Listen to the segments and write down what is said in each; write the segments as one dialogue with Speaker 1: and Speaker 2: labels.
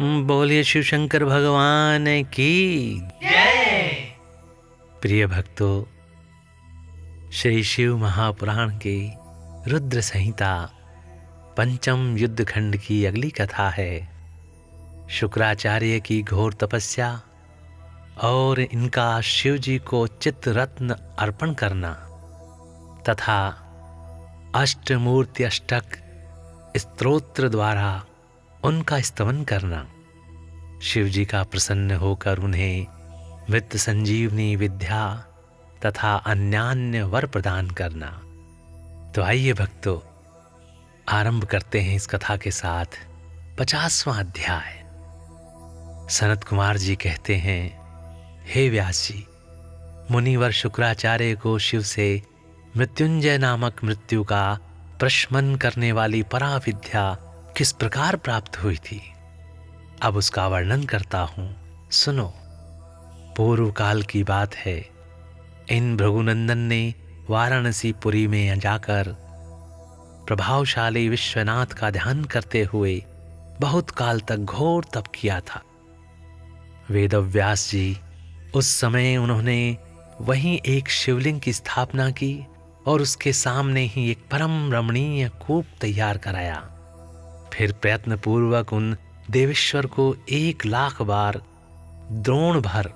Speaker 1: बोलिए शिव शंकर भगवान की
Speaker 2: जय।
Speaker 1: प्रिय भक्तों, श्री शिव महापुराण के रुद्र संहिता पंचम युद्ध खंड की अगली कथा है शुक्राचार्य की घोर तपस्या और इनका शिव जी को चित्त रत्न अर्पण करना तथा अष्टमूर्ति अष्टक स्तोत्र द्वारा उनका स्तवन करना, शिव जी का प्रसन्न होकर उन्हें मृत संजीवनी विद्या तथा अन्यान्य वर प्रदान करना। तो आइए भक्तों, आरंभ करते हैं इस कथा के साथ 50वां अध्याय। सनत कुमार जी कहते हैं, हे व्यास जी, मुनिवर शुक्राचार्य को शिव से मृत्युंजय नामक मृत्यु का प्रशमन करने वाली पराविद्या किस प्रकार प्राप्त हुई थी, अब उसका वर्णन करता हूं, सुनो। पूर्व काल की बात है। इन भृगुनंदन ने वाराणसी पुरी में जाकर प्रभावशाली विश्वनाथ का ध्यान करते हुए बहुत काल तक घोर तप किया था। वेदव्यास जी उस समय उन्होंने वहीं एक शिवलिंग की स्थापना की और उसके सामने ही एक परम रमणीय कूप तैयार कराया। फिर प्रयत्न पूर्वक उन देवेश्वर को 1,00,000 बार द्रोण भर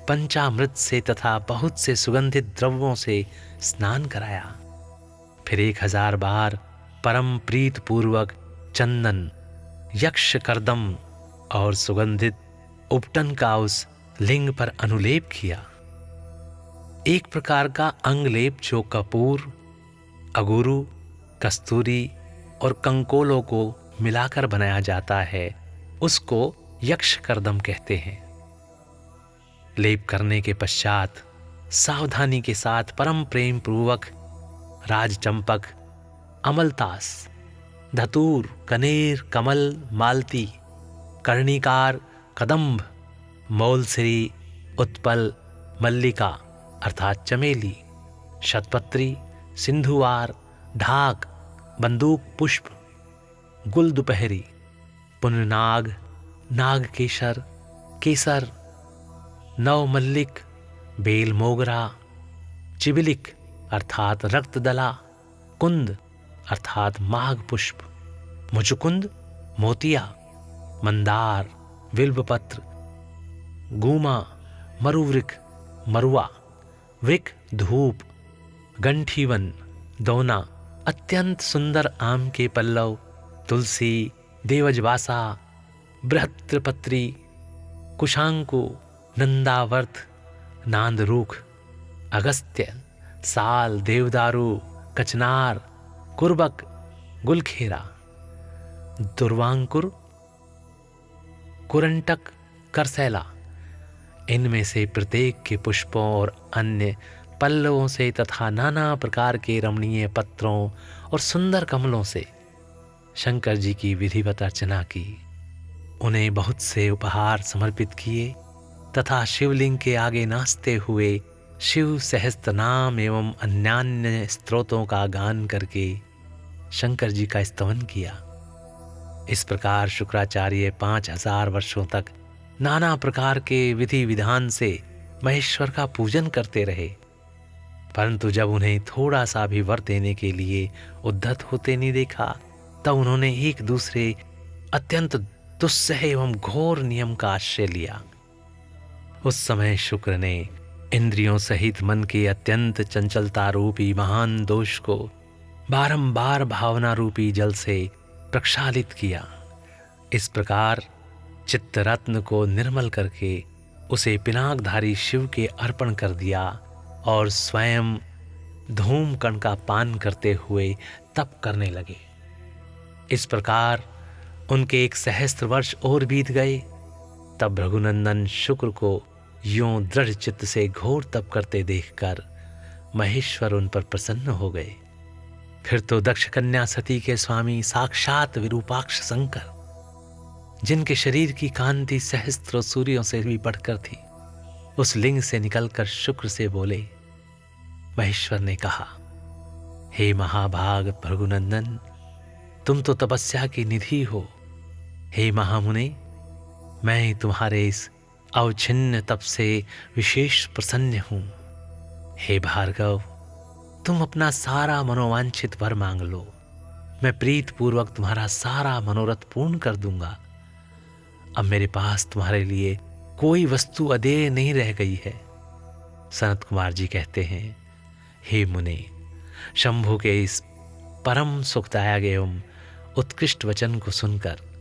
Speaker 1: पंचामृत से तथा बहुत से सुगंधित द्रव्यों से स्नान कराया। फिर 1,000 बार परम प्रीत पूर्वक चंदन, यक्ष कर्दम और सुगंधित उपटन का उस लिंग पर अनुलेप किया। एक प्रकार का अंगलेप जो कपूर, अगुरु, कस्तूरी और कंकोलों को मिलाकर बनाया जाता है, उसको यक्ष कर्दम कहते हैं। लेप करने के पश्चात सावधानी के साथ परम प्रेम पूर्वक राजचंपक, अमलतास, धतूर, कनेर, कमल, मालती, कर्णिकार, कदंब, मौलश्री, उत्पल, मल्लिका अर्थात चमेली, शतपत्री, सिंधुवार, ढाक, बंदूक पुष्प, गुल दुपहरी, पुननाग, नाग केसर, केसर, नव मल्लिक, बेल मोगरा, चिबिलिक अर्थात रक्तदला, कुंद अर्थात माघ पुष्प, मुचुकुंद, मोतिया, मंदार, बिल्वपत्र, गूमा, मरुवृक, मरुआ, वृक, धूप, गंठीवन, दौना, अत्यंत सुंदर आम के पल्लव, तुलसी, देवजवासा, बृहत्पत्री, कुशांकु, नंदावर्त, नांदरूख, अगस्त्य, साल, देवदारू, कचनार, कुर्बक, गुलखेरा, दुर्वांकुर, कुरंटक, करसैला, इनमें से प्रत्येक के पुष्पों और अन्य पल्लवों से तथा नाना प्रकार के रमणीय पत्रों और सुंदर कमलों से शंकर जी की विधिवत अर्चना की। उन्हें बहुत से उपहार समर्पित किए तथा शिवलिंग के आगे नाचते हुए शिव सहस्त्र नाम एवं अन्यान्य स्तोत्रों का गान करके शंकर जी का स्तवन किया। इस प्रकार शुक्राचार्य 5,000 वर्षों तक नाना प्रकार के विधि विधान से महेश्वर का पूजन करते रहे, परंतु जब उन्हें थोड़ा सा भी वर देने के लिए उद्धत होते नहीं देखा, तब उन्होंने एक दूसरे अत्यंत दुस्सह एवं घोर नियम का आश्रय लिया। उस समय शुक्र ने इंद्रियों सहित मन के अत्यंत चंचलता रूपी महान दोष को बारंबार भावना रूपी जल से प्रक्षालित किया। इस प्रकार चित्त रत्न को निर्मल करके उसे पिनाकधारी शिव के अर्पण कर दिया और स्वयं धूम कण का पान करते हुए तप करने लगे। इस प्रकार उनके 1 सहस्त्र वर्ष और बीत गए। तब भृगुनंदन शुक्र को यूं दृढ़ चित्त से घोर तप करते देखकर महेश्वर उन पर प्रसन्न हो गए। फिर तो दक्ष कन्या सती के स्वामी साक्षात विरूपाक्ष शंकर, जिनके शरीर की कांति सहस्त्रों सूर्यों से भी बढ़कर थी, उस लिंग से निकलकर शुक्र से बोले। महेश्वर ने कहा, हे महाभाग भृगुनंदन, तुम तो तपस्या की निधि हो। हे महामुने, मैं तुम्हारे इस अवच्छिन्न तप से विशेष प्रसन्न हूँ। हे भार्गव, तुम अपना सारा मनोवांछित वर मांग लो, मैं प्रीत पूर्वक तुम्हारा सारा मनोरथ पूर्ण कर दूंगा। अब मेरे पास तुम्हारे लिए कोई वस्तु अदेय नहीं रह गई है। सनत कुमार जी कहते हैं, हे मुने, शंभु के इस परम सुखदायक एवं उत्कृष्ट वचन को सुनकर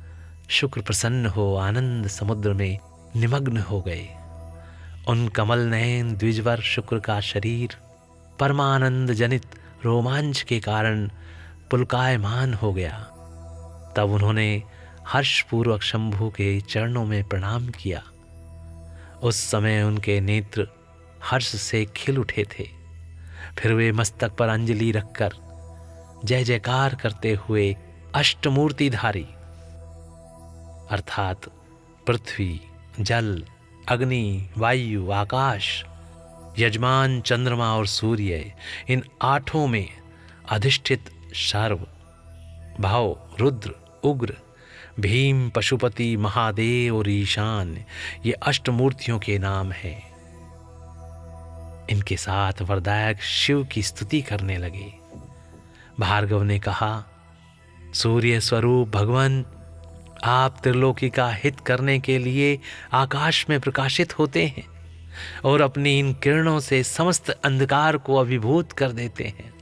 Speaker 1: शुक्र प्रसन्न हो आनंद समुद्र में निमग्न हो गए। उन कमल नयन द्विजवर शुक्र का शरीर परमानंद जनित रोमांच के कारण पुलकायमान हो गया। तब उन्होंने हर्षपूर्वक शंभु के चरणों में प्रणाम किया। उस समय उनके नेत्र हर्ष से खिल उठे थे। फिर वे मस्तक पर अंजलि रखकर जय जयकार करते हुए अष्टमूर्तिधारी अर्थात पृथ्वी, जल, अग्नि, वायु, आकाश, यजमान, चंद्रमा और सूर्य, इन आठों में अधिष्ठित सर्व, भाव, रुद्र, उग्र, भीम, पशुपति, महादेव और ईशान, ये अष्टमूर्तियों के नाम हैं। इनके साथ वरदायक शिव की स्तुति करने लगे। भार्गव ने कहा, सूर्य स्वरूप भगवान, आप त्रिलोकी का हित करने के लिए आकाश में प्रकाशित होते हैं और अपनी इन किरणों से समस्त अंधकार को अभिभूत कर देते हैं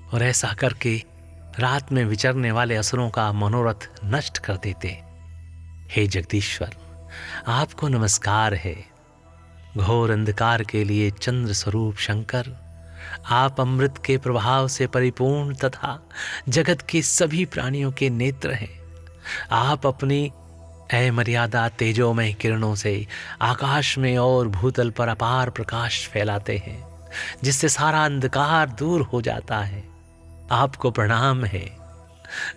Speaker 1: और ऐसा करके रात में विचरने वाले असुरों का मनोरथ नष्ट कर देते हैं। हे जगदीश्वर, आपको नमस्कार है। घोर अंधकार के लिए चंद्र स्वरूप शंकर, आप अमृत के प्रभाव से परिपूर्ण तथा जगत के सभी प्राणियों के नेत्र हैं। आप अपनी अमर्यादा तेजोमय किरणों से आकाश में और भूतल पर अपार प्रकाश फैलाते हैं, जिससे सारा अंधकार दूर हो जाता है। आपको प्रणाम है।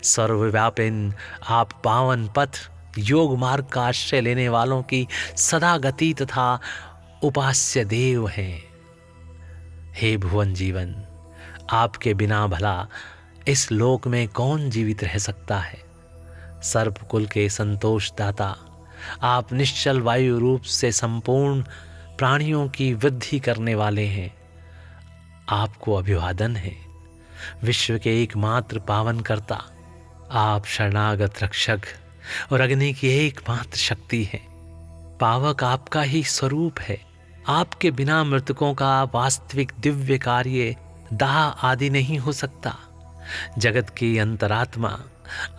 Speaker 1: सर्वव्यापिन आप पावन पथ योग मार्ग का आश्रय लेने वालों की सदा गति तथा उपास्य देव हैं। हे भुवन जीवन, आपके बिना भला इस लोक में कौन जीवित रह सकता है। सर्पकुल के संतोष दाता, आप निश्चल वायु रूप से संपूर्ण प्राणियों की वृद्धि करने वाले हैं। आपको अभिवादन है। विश्व के एकमात्र पावन कर्ता, आप शरणागत रक्षक और अग्नि की एकमात्र शक्ति हैं। पावक आपका ही स्वरूप है। आपके बिना मृतकों का वास्तविक दिव्य कार्य दाह आदि नहीं हो सकता। जगत की अंतरात्मा,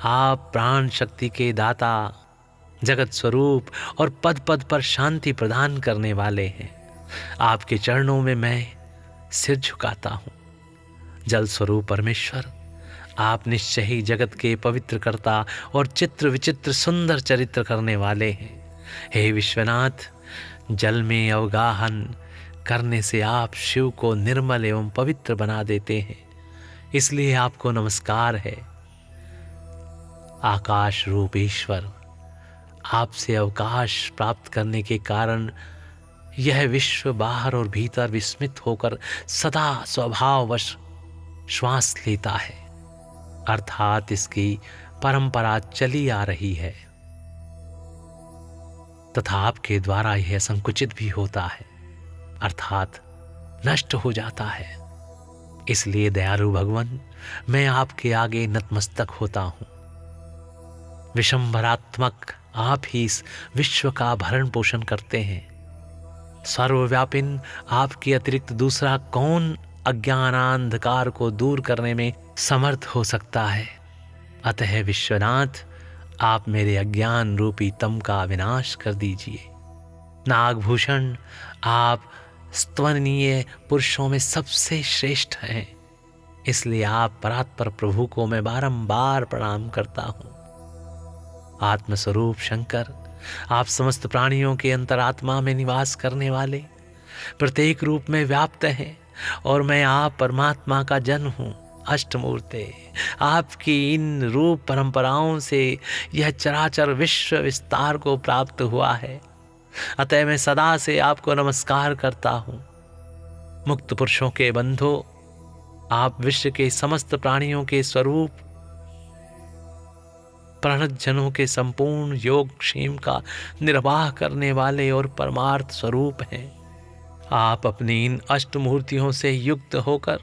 Speaker 1: आप प्राण शक्ति के दाता, जगत स्वरूप और पद पद पर शांति प्रदान करने वाले हैं। आपके चरणों में मैं सिर झुकाता हूँ। जल स्वरूप परमेश्वर, आप निश्चय ही जगत के पवित्र कर्ता और चित्र विचित्र सुंदर चरित्र करने वाले हैं। हे विश्वनाथ, जल में अवगाहन करने से आप शिव को निर्मल एवं पवित्र बना देते हैं, इसलिए आपको नमस्कार है। आकाश रूप ईश्वर, आपसे अवकाश प्राप्त करने के कारण यह विश्व बाहर और भीतर विस्मित होकर सदा स्वभाववश श्वास लेता है, अर्थात इसकी परंपरा चली आ रही है तथा आपके द्वारा यह संकुचित भी होता है, अर्थात नष्ट हो जाता है। इसलिए दयालु भगवान, मैं आपके आगे नतमस्तक होता हूँ। विशंभरात्मक आप ही इस विश्व का भरण पोषण करते हैं। सर्वव्यापिन आपके अतिरिक्त दूसरा कौन अज्ञानांधकार को दूर करने में समर्थ हो सकता है। अतः विश्वनाथ, आप मेरे अज्ञान रूपी तम का विनाश कर दीजिए। नागभूषण, आप स्तवनीय पुरुषों में सबसे श्रेष्ठ हैं, इसलिए आप परात्पर प्रभु को मैं बारंबार प्रणाम करता हूँ। आत्मस्वरूप शंकर, आप समस्त प्राणियों के अंतरात्मा में निवास करने वाले प्रत्येक रूप में व्याप्त हैं और मैं आप परमात्मा का जन हूँ। अष्टमूर्ते, आपकी इन रूप परंपराओं से यह चराचर विश्व विस्तार को प्राप्त हुआ है, अतः मैं सदा से आपको नमस्कार करता हूँ। मुक्त पुरुषों के बंधो, आप विश्व के समस्त प्राणियों के स्वरूप प्रणत जनों के संपूर्ण योग क्षेम का निर्वाह करने वाले और परमार्थ स्वरूप हैं। आप अपनी इन अष्टमूर्तियों से युक्त होकर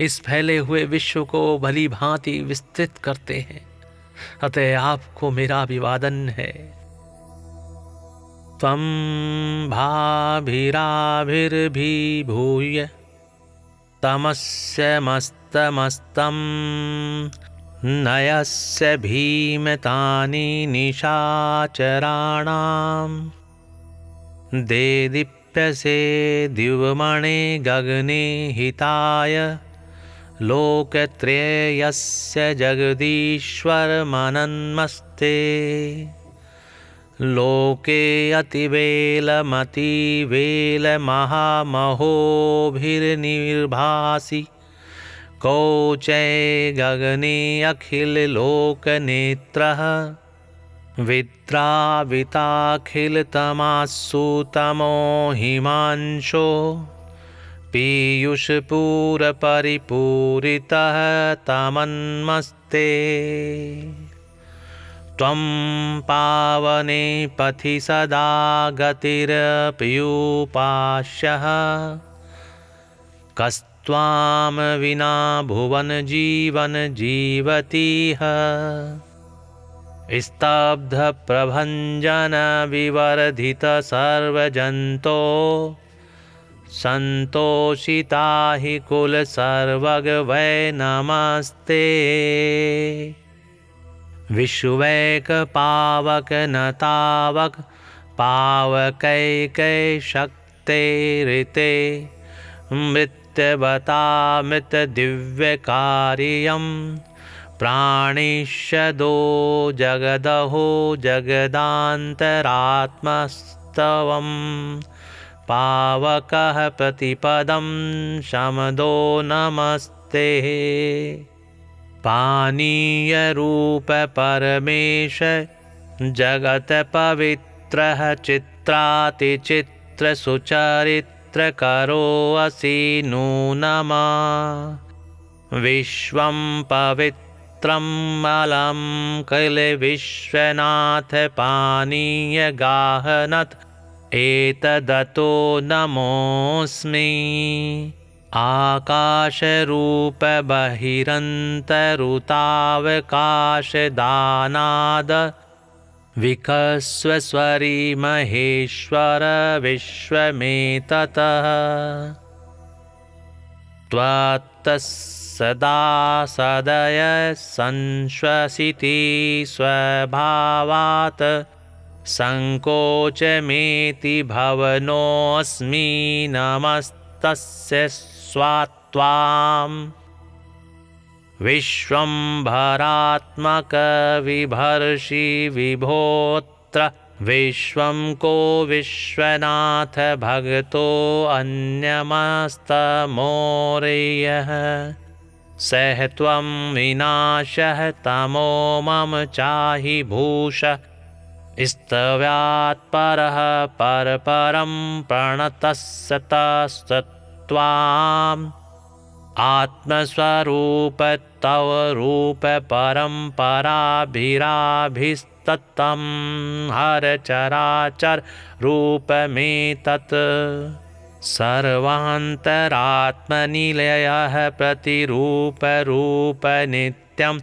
Speaker 1: इस फैले हुए विश्व को भली भांति विस्तृत करते हैं, अतः आपको मेरा अभिवादन है। त्वं भाभिराभिर्भिभूय तमस्य मस्तमस्तं नयस्य भीमतानि निशाचराणां देदीप्यसे दिव्यमणे गगने हिताय लोकत्रयस्य जगदीश्वरमनन्मस्ते लोके अतिवेलमतिवेलमहामहोभिर्निर्भासि कौचै गगने अखिललोकनेत्रः विद्राविताखिलतमासु तमो हिमांशो पीयूषपूरपरिपूरितः तमन्मस्ते त्वं पावने पथि सदा गतिरप्युपास्यः कस्त्वां विना भुवन जीवन जीवतीह स्तब्धप्रभञ्जन विवर्धित सर्वजन्तो सन्तोषिता हि कुलसर्वग वै नमस्ते विश्वैक पावक नतावक पावकैकै शक्ते ऋते मृत्यवतामृत दिव्यकार्यं प्राणिष्यदो जगदहो जगदान्तरात्मस्तवं पावकः प्रतिपदं शमदो नमस्ते पानीयरूप परमेश जगत पवित्रः चित्रातिचित्र सुचरित्र करोऽसि नूनमा विश्वं पवित्रं मलं किल विश्वनाथ पानीय गाहनत् एतदतो नमोऽस्मि आकाशरूप बहिरन्तरुतावकाशदानाद विकस्वस्वरी महेश्वर विश्वमेततः त्वत्तस्सदा सदय संश्वसिति स्वभावात् संकोचमेति भवनोऽस्मि नमस्तस्य स्वात्वां विश्वंभरात्मक विभर्षि विभोत्र विश्वं को विश्वनाथ भगतो अन्यमस्तमोरेयः सह त्वं विनाशः तमो मम चाहि भूष स्तव्यात् परः परपरं प्रणतस्ततस्त्वाम् आत्मस्वरूप तव रूप परम्पराभिराभिस्ततं हर चराचर रूपमेतत् सर्वान्तरात्मनिलयः प्रतिरूप रूप नित्यं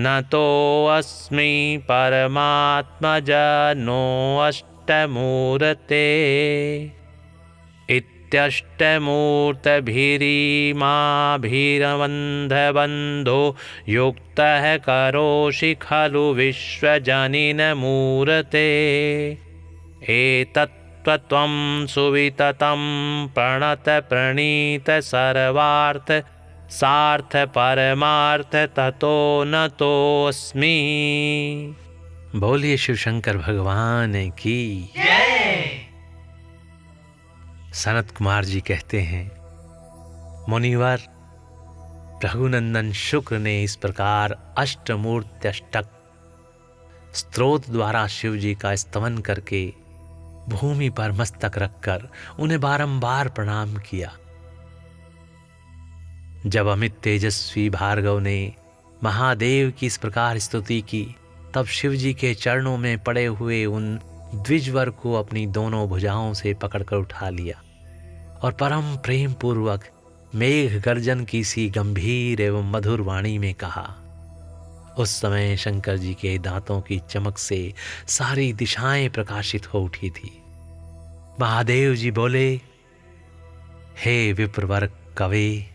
Speaker 1: नतोऽस्मि परमात्मजनोऽष्टमूर्ते इत्यष्टमूर्तभिरीमाभिरबन्धबन्धो युक्तः करोषि खलु विश्वजनिनमूर्ते एतत्त्वं सुविततं प्रणत प्रणीत सर्वार्थ सार्थ परमार्थ ततो नतोऽस्मि। बोलिए शिव शंकर भगवान की जय। सनत कुमार जी कहते हैं, मुनिवर रघुनंदन शुक्र ने इस प्रकार अष्टमूर्त्यष्टक स्तोत्र द्वारा शिव जी का स्तवन करके भूमि पर मस्तक रखकर उन्हें बारंबार प्रणाम किया। जब अमित तेजस्वी भार्गव ने महादेव की इस प्रकार स्तुति की तब शिवजी के चरणों में पड़े हुए उन द्विजवर को अपनी दोनों भुजाओं से पकड़कर उठा लिया और परम प्रेम पूर्वक मेघ गर्जन की सी गंभीर एवं मधुर वाणी में कहा। उस समय शंकर जी के दांतों की चमक से सारी दिशाएं प्रकाशित हो उठी थी। महादेव जी बोले, हे विप्रवर कवे,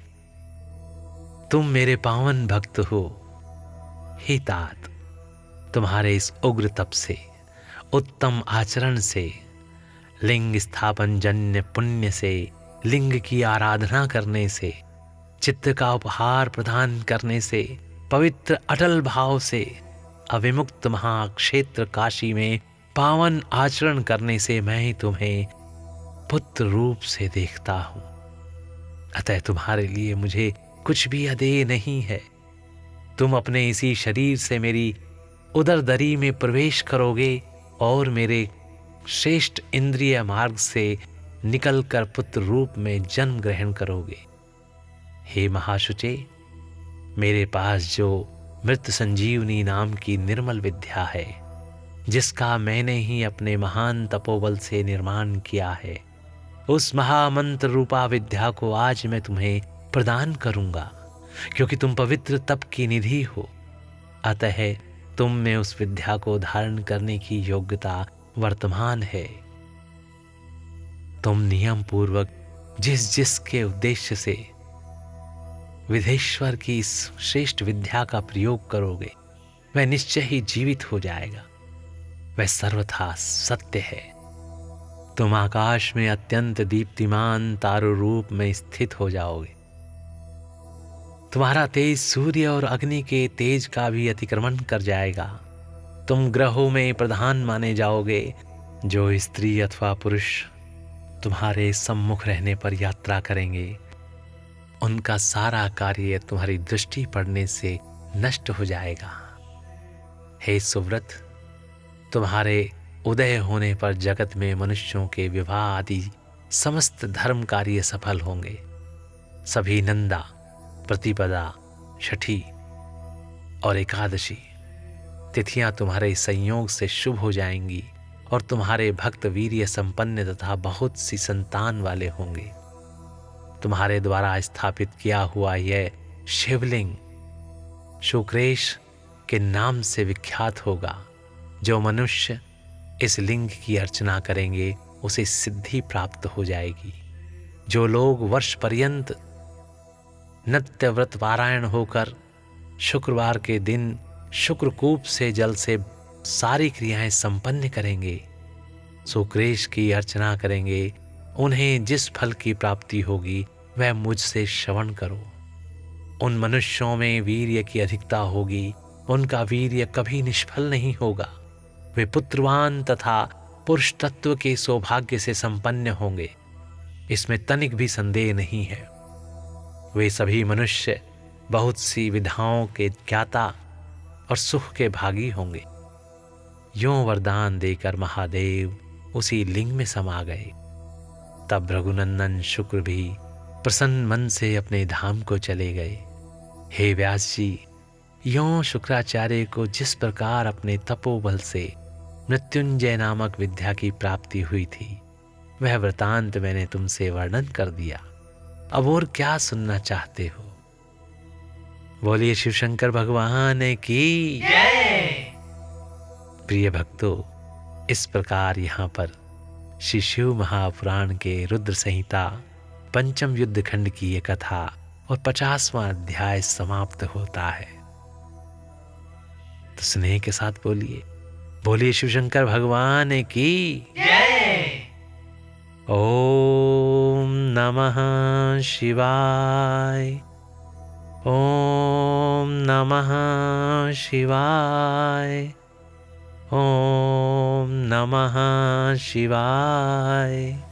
Speaker 1: तुम मेरे पावन भक्त हो। हे तात, तुम्हारे इस उग्र तप से, उत्तम आचरण से, लिंग स्थापन जन्य पुण्य से, लिंग की आराधना करने से, चित्त का उपहार प्रदान करने से, पवित्र अटल भाव से, अविमुक्त महाक्षेत्र काशी में पावन आचरण करने से मैं तुम्हें पुत्र रूप से देखता हूं। अतः तुम्हारे लिए मुझे कुछ भी अदेय नहीं है। तुम अपने इसी शरीर से मेरी उदर दरी में प्रवेश करोगे और मेरे श्रेष्ठ इंद्रिय मार्ग से निकलकर पुत्र रूप में जन्म ग्रहण करोगे। हे महाशुचे, मेरे पास जो मृत संजीवनी नाम की निर्मल विद्या है, जिसका मैंने ही अपने महान तपोबल से निर्माण किया है, उस महामंत्र रूपा विद्या को आज मैं तुम्हें प्रदान करूंगा, क्योंकि तुम पवित्र तप की निधि हो। अतः तुम में उस विद्या को धारण करने की योग्यता वर्तमान है। तुम नियम पूर्वक जिस जिसके उद्देश्य से विधेश्वर की इस श्रेष्ठ विद्या का प्रयोग करोगे, वह निश्चय ही जीवित हो जाएगा। वह सर्वथा सत्य है। तुम आकाश में अत्यंत दीप्तिमान तारू रूप में स्थित हो जाओगे। तुम्हारा तेज सूर्य और अग्नि के तेज का भी अतिक्रमण कर जाएगा। तुम ग्रहों में प्रधान माने जाओगे। जो स्त्री अथवा पुरुष तुम्हारे सम्मुख रहने पर यात्रा करेंगे, उनका सारा कार्य तुम्हारी दृष्टि पड़ने से नष्ट हो जाएगा। हे सुव्रत, तुम्हारे उदय होने पर जगत में मनुष्यों के विवाह आदि समस्त धर्म कार्य सफल होंगे। सभी नंदा, प्रतिपदा, छठी और एकादशी तिथियां तुम्हारे संयोग से शुभ हो जाएंगी और तुम्हारे भक्त वीर्य संपन्न तथा बहुत सी संतान वाले होंगे। तुम्हारे द्वारा स्थापित किया हुआ यह शिवलिंग शुक्रेश के नाम से विख्यात होगा। जो मनुष्य इस लिंग की अर्चना करेंगे उसे सिद्धि प्राप्त हो जाएगी। जो लोग वर्ष पर्यंत नित्य व्रत पारायण होकर शुक्रवार के दिन शुक्रकूप से जल से सारी क्रियाएं संपन्न करेंगे, शुक्रेश की अर्चना करेंगे, उन्हें जिस फल की प्राप्ति होगी वह मुझसे श्रवण करो। उन मनुष्यों में वीर्य की अधिकता होगी, उनका वीर्य कभी निष्फल नहीं होगा। वे पुत्रवान तथा पुरुष तत्व के सौभाग्य से संपन्न होंगे, इसमें तनिक भी संदेह नहीं है। वे सभी मनुष्य बहुत सी विधाओं के ज्ञाता और सुख के भागी होंगे। यों वरदान देकर महादेव उसी लिंग में समा गए। तब रघुनंदन शुक्र भी प्रसन्न मन से अपने धाम को चले गए। हे व्यास जी, यों शुक्राचार्य को जिस प्रकार अपने तपोबल से मृत्युंजय नामक विद्या की प्राप्ति हुई थी, वह वृतांत मैंने तुमसे वर्णन कर दिया। अब और क्या सुनना चाहते हो? बोलिए शिव शंकर भगवान की जय। प्रिय भक्तों, इस प्रकार यहाँ पर श्री शिव महापुराण के रुद्र संहिता पंचम युद्ध खंड की ये कथा और 50वां अध्याय समाप्त होता है। तो स्नेह के साथ बोलिए शिव शंकर भगवान की जय। ओम नमः शिवाय। ओम नमः शिवाय। ओम नमः शिवाय।